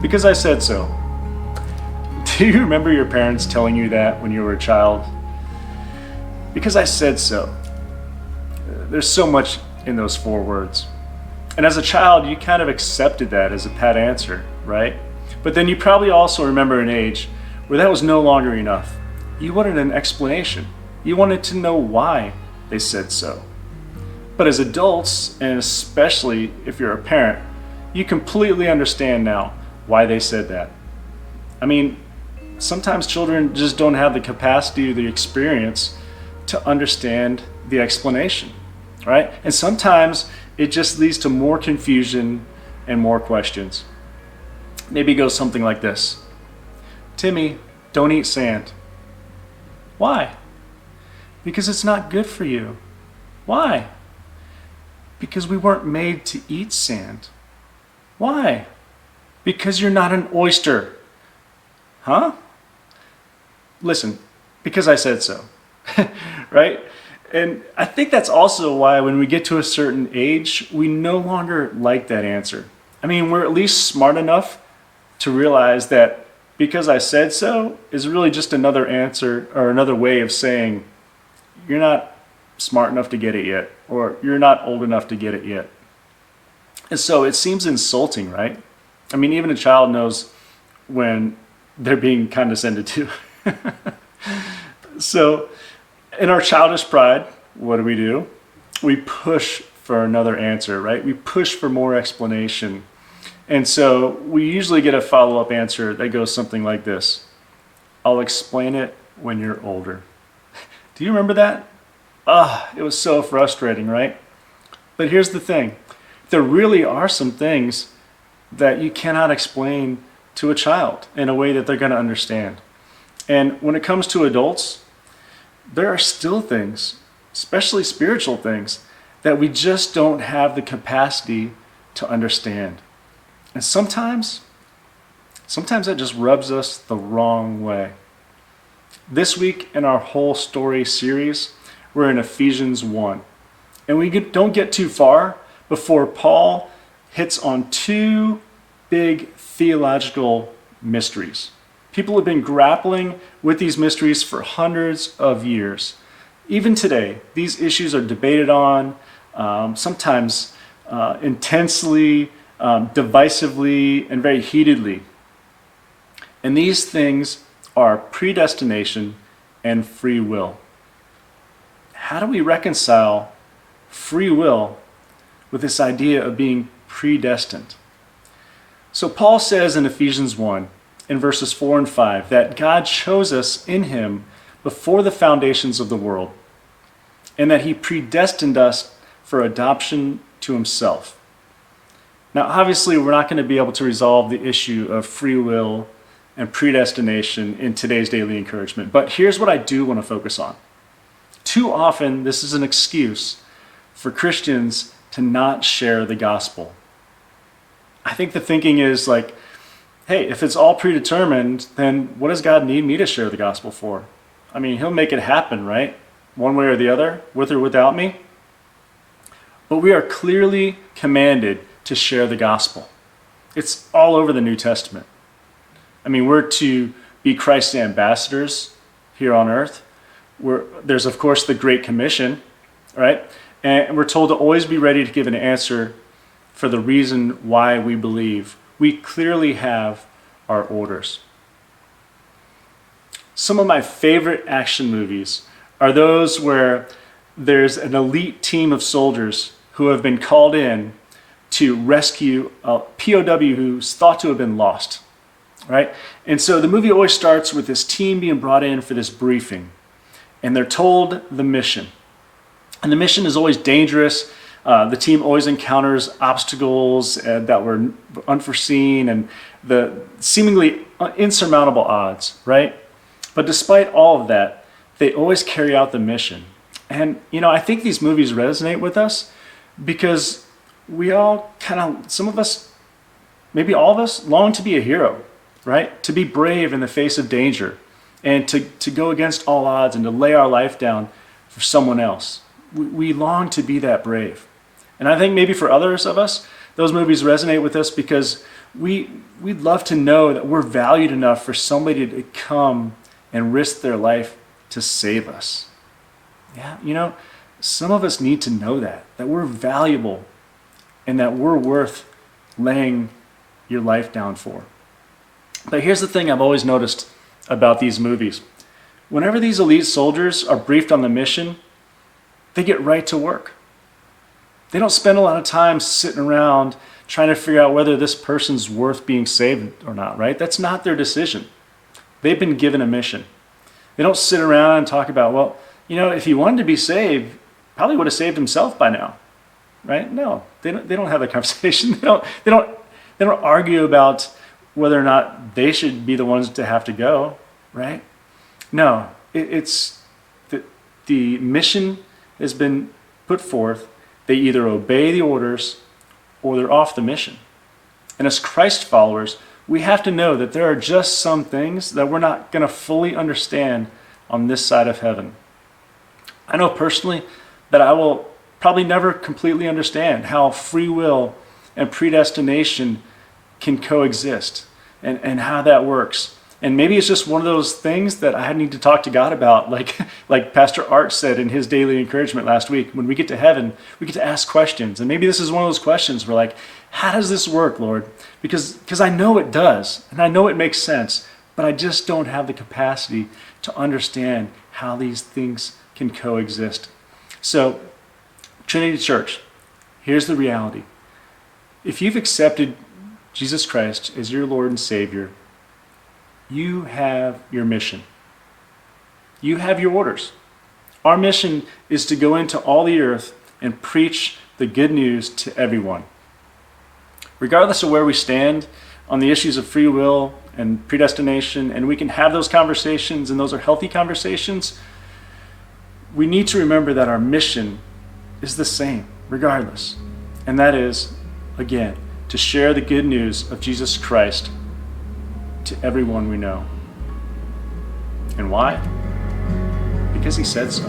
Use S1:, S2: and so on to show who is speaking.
S1: Because I said so. Do you remember your parents telling you that when you were a child? Because I said so. There's so much in those 4 words. And as a child, you kind of accepted that as a pat answer, right? But then you probably also remember an age where that was no longer enough. You wanted an explanation. You wanted to know why they said so. But as adults, and especially if you're a parent, you completely understand now why they said that. I mean, sometimes children just don't have the capacity or the experience to understand the explanation, right? And sometimes it just leads to more confusion and more questions. Maybe it goes something like this. Timmy, don't eat sand. Why? Because it's not good for you. Why? Because we weren't made to eat sand. Why? Because you're not an oyster. Huh? Listen, because I said so. Right? And I think that's also why when we get to a certain age, we no longer like that answer. I mean, we're at least smart enough to realize that because I said so is really just another answer or another way of saying you're not smart enough to get it yet, or you're not old enough to get it yet. And so it seems insulting, right? I mean, even a child knows when they're being condescended to. So in our childish pride, what do? We push for another answer, right? We push for more explanation. And so we usually get a follow-up answer that goes something like this. I'll explain it when you're older. Do you remember that? It was so frustrating, right? But here's the thing. There really are some things that you cannot explain to a child in a way that they're going to understand. And when it comes to adults, there are still things, especially spiritual things, that we just don't have the capacity to understand. And sometimes that just rubs us the wrong way. This week in our whole story series, we're in Ephesians 1. And we don't get too far before Paul hits on 2 big theological mysteries. People have been grappling with these mysteries for hundreds of years. Even today, these issues are debated on, sometimes intensely, divisively, and very heatedly. And these things are predestination and free will. How do we reconcile free will with this idea of being predestined? So Paul says in Ephesians 1, in verses 4 and 5, that God chose us in him before the foundations of the world, and that he predestined us for adoption to himself. Now, obviously, we're not going to be able to resolve the issue of free will and predestination in today's daily encouragement, but here's what I do want to focus on. Too often, this is an excuse for Christians to not share the gospel. I think the thinking is like, hey, if it's all predetermined, then what does God need me to share the gospel for? I mean, he'll make it happen, right? One way or the other, with or without me. But we are clearly commanded to share the gospel. It's all over the New Testament. I mean, we're to be Christ's ambassadors here on earth. There's, of course, the Great Commission, right? And we're told to always be ready to give an answer for the reason why we believe. We clearly have our orders. Some of my favorite action movies are those where there's an elite team of soldiers who have been called in to rescue a POW who's thought to have been lost, right? And so the movie always starts with this team being brought in for this briefing, and they're told the mission. And the mission is always dangerous. The team always encounters obstacles that were unforeseen and the seemingly insurmountable odds, right? But despite all of that, they always carry out the mission. And, I think these movies resonate with us because we all some of us, maybe all of us, long to be a hero, right? To be brave in the face of danger and to go against all odds and to lay our life down for someone else. We long to be that brave. And I think maybe for others of us, those movies resonate with us because we'd love to know that we're valued enough for somebody to come and risk their life to save us. Yeah, some of us need to know that we're valuable and that we're worth laying your life down for. But here's the thing I've always noticed about these movies. Whenever these elite soldiers are briefed on the mission, they get right to work. They don't spend a lot of time sitting around trying to figure out whether this person's worth being saved or not, right? That's not their decision. They've been given a mission. They don't sit around and talk about, well, if he wanted to be saved, probably would have saved himself by now, right? No, they don't have that conversation. They don't argue about whether or not they should be the ones to have to go, right? No, it's the mission has been put forth. They either obey the orders or they're off the mission. And as Christ followers, we have to know that there are just some things that we're not going to fully understand on this side of heaven. I know personally that I will probably never completely understand how free will and predestination can coexist and how that works. And maybe it's just one of those things that I need to talk to God about, like Pastor Art said in his daily encouragement last week. When we get to heaven, we get to ask questions. And maybe this is one of those questions where like, how does this work, Lord? Because I know it does, and I know it makes sense, but I just don't have the capacity to understand how these things can coexist. So, Trinity Church, here's the reality. If you've accepted Jesus Christ as your Lord and Savior, you have your mission. You have your orders. Our mission is to go into all the earth and preach the good news to everyone. Regardless of where we stand on the issues of free will and predestination, and we can have those conversations, and those are healthy conversations, we need to remember that our mission is the same, regardless. And that is, again, to share the good news of Jesus Christ to everyone we know. And why? Because he said so.